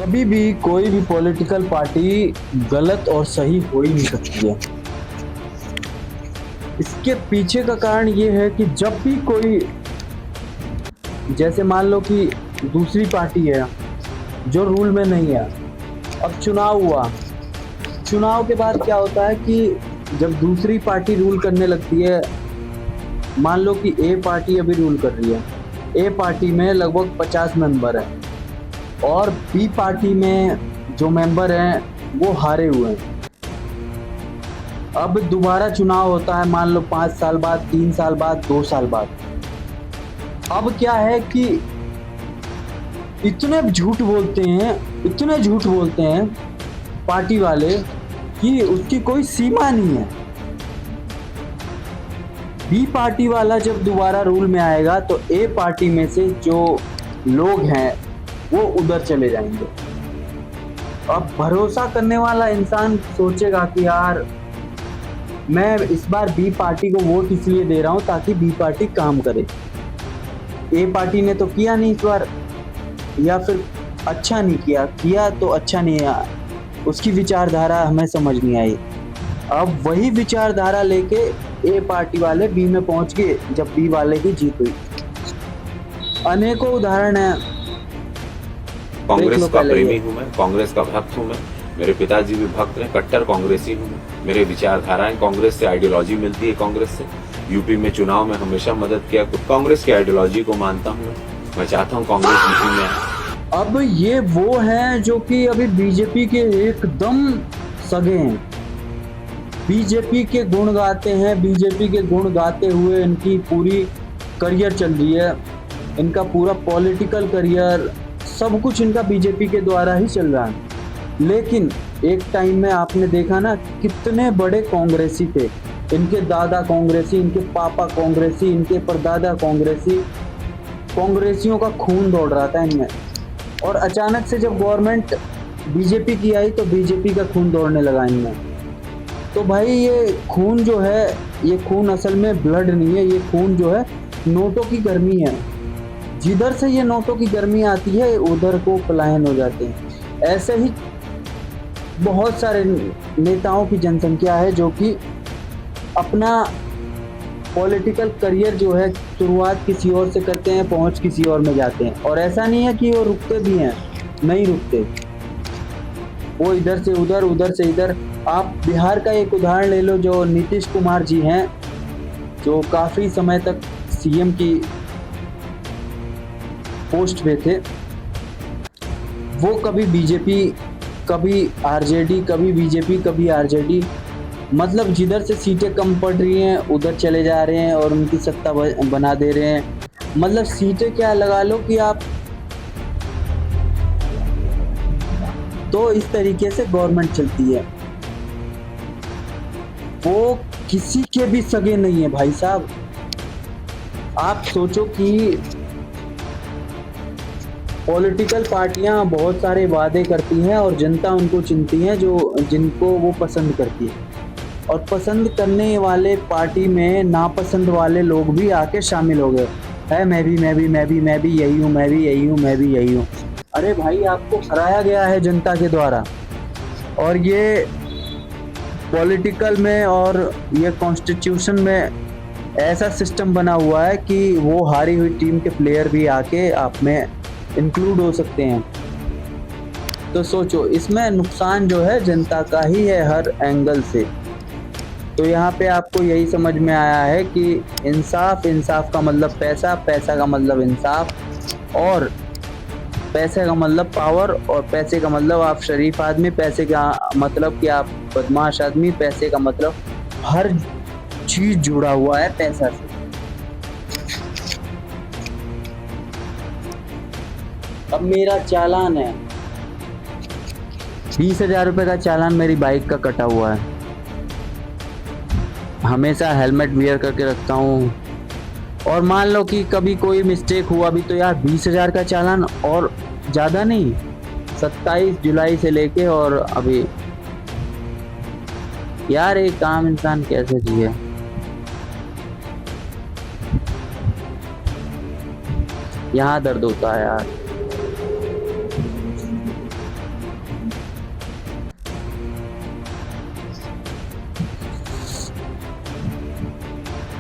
कभी भी कोई भी पॉलिटिकल पार्टी गलत और सही हो ही नहीं सकती है। इसके पीछे का कारण ये है कि जब भी कोई, जैसे मान लो कि दूसरी पार्टी है जो रूल में नहीं है, अब चुनाव हुआ, चुनाव के बाद क्या होता है कि जब दूसरी पार्टी रूल करने लगती है, मान लो कि ए पार्टी अभी रूल कर रही है, ए पार्टी में लगभग 50 मेंबर है और बी पार्टी में जो मेंबर हैं वो हारे हुए हैं। अब दोबारा चुनाव होता है, मान लो 5 साल बाद, 3 साल बाद, 2 साल बाद। अब क्या है कि इतने झूठ बोलते हैं पार्टी वाले कि उसकी कोई सीमा नहीं है। बी पार्टी वाला जब दोबारा रूल में आएगा तो ए पार्टी में से जो लोग हैं वो उधर चले जाएंगे। अब भरोसा करने वाला इंसान सोचेगा कि यार मैं इस बार बी पार्टी को वोट इसलिए दे रहा हूं ताकि बी पार्टी काम करे। ए पार्टी ने तो किया नहीं इस बार, या फिर अच्छा नहीं किया तो अच्छा नहीं आया, उसकी विचारधारा हमें समझ नहीं आई। अब वही विचारधारा लेके ए पार्टी वाले बी में पहुंच गए जब बी वाले की जीत हुई। अनेकों उदाहरण है। कांग्रेस का प्रेमी हूँ मैं, कांग्रेस का भक्त हूँ मैं, मेरे पिताजी भी भक्त हैं, कट्टर कांग्रेसी हूँ मैं। मेरे विचारधाराएं कांग्रेस से, आइडियोलॉजी मिलती है कांग्रेस से। यूपी में चुनाव में हमेशा मदद किया, कांग्रेस की आइडियोलॉजी को मानता हूँ मैं चाहता हूँ कांग्रेस यूपी में आए। अब ये वो हैं जो कि अभी बीजेपी के एकदम सगे हैं, बीजेपी के गुण गाते हैं, बीजेपी के गुण गाते हुए इनकी पूरी करियर चल रही है, इनका पूरा पॉलिटिकल करियर सब कुछ इनका बीजेपी के द्वारा ही चल रहा है। लेकिन एक टाइम में आपने देखा ना कितने बड़े कांग्रेसी थे, इनके दादा कांग्रेसी, इनके पापा कांग्रेसी, इनके परदादा कांग्रेसी, कांग्रेसियों का खून दौड़ रहा था इनमें। और अचानक से जब गवर्नमेंट बीजेपी की आई तो बीजेपी का खून दौड़ने लगा इनमें। तो भाई ये खून जो है, ये खून असल में ब्लड नहीं है, ये खून जो है नोटों की गर्मी है। जिधर से ये नोटों की गर्मी आती है उधर को पलायन हो जाते हैं। ऐसे ही बहुत सारे नेताओं की जनसंख्या है जो कि अपना पॉलिटिकल करियर जो है शुरुआत किसी और से करते हैं, पहुंच किसी और में जाते हैं। और ऐसा नहीं है कि वो रुकते भी हैं, नहीं रुकते, वो इधर से उधर, उधर से इधर। आप बिहार का एक उदाहरण ले लो, जो नीतीश कुमार जी हैं, जो काफ़ी समय तक सीएम की पोस्ट पे थे, वो कभी बीजेपी, कभी आरजेडी, कभी बीजेपी, कभी आरजेडी, मतलब जिधर से सीटें कम पड़ रही हैं उधर चले जा रहे हैं और उनकी सत्ता बना दे रहे हैं। मतलब सीटें क्या लगा लो कि आप, तो इस तरीके से गवर्नमेंट चलती है। वो किसी के भी सगे नहीं है भाई साहब। आप सोचो कि पॉलिटिकल पार्टियां बहुत सारे वादे करती हैं और जनता उनको चुनती है जो जिनको वो पसंद करती है, और पसंद करने वाले पार्टी में नापसंद वाले लोग भी आके शामिल हो गए है। मैं भी यही हूँ, मैं भी यही हूँ। अरे भाई आपको हराया गया है जनता के द्वारा, और ये पॉलिटिकल में और ये कॉन्स्टिट्यूशन में ऐसा सिस्टम बना हुआ है कि वो हारी हुई टीम के प्लेयर भी आके आप में इंक्लूड हो सकते हैं। तो सोचो, इसमें नुकसान जो है जनता का ही है हर एंगल से। तो यहाँ पे आपको यही समझ में आया है कि इंसाफ, इंसाफ का मतलब पैसा, पैसा का मतलब इंसाफ, और पैसे का मतलब पावर, और पैसे का मतलब आप शरीफ आदमी, पैसे का मतलब कि आप बदमाश आदमी, पैसे का मतलब हर चीज जुड़ा हुआ है पैसा से। अब मेरा चालान है 20,000 रुपये का चालान, मेरी बाइक का कटा हुआ है। हमेशा हेलमेट वियर करके रखता हूँ, और मान लो कि कभी कोई मिस्टेक हुआ भी तो यार 20,000 का चालान, और ज़्यादा नहीं, 27 जुलाई से लेके और अभी। यार एक आम इंसान कैसे जिए। यहाँ दर्द होता है यार।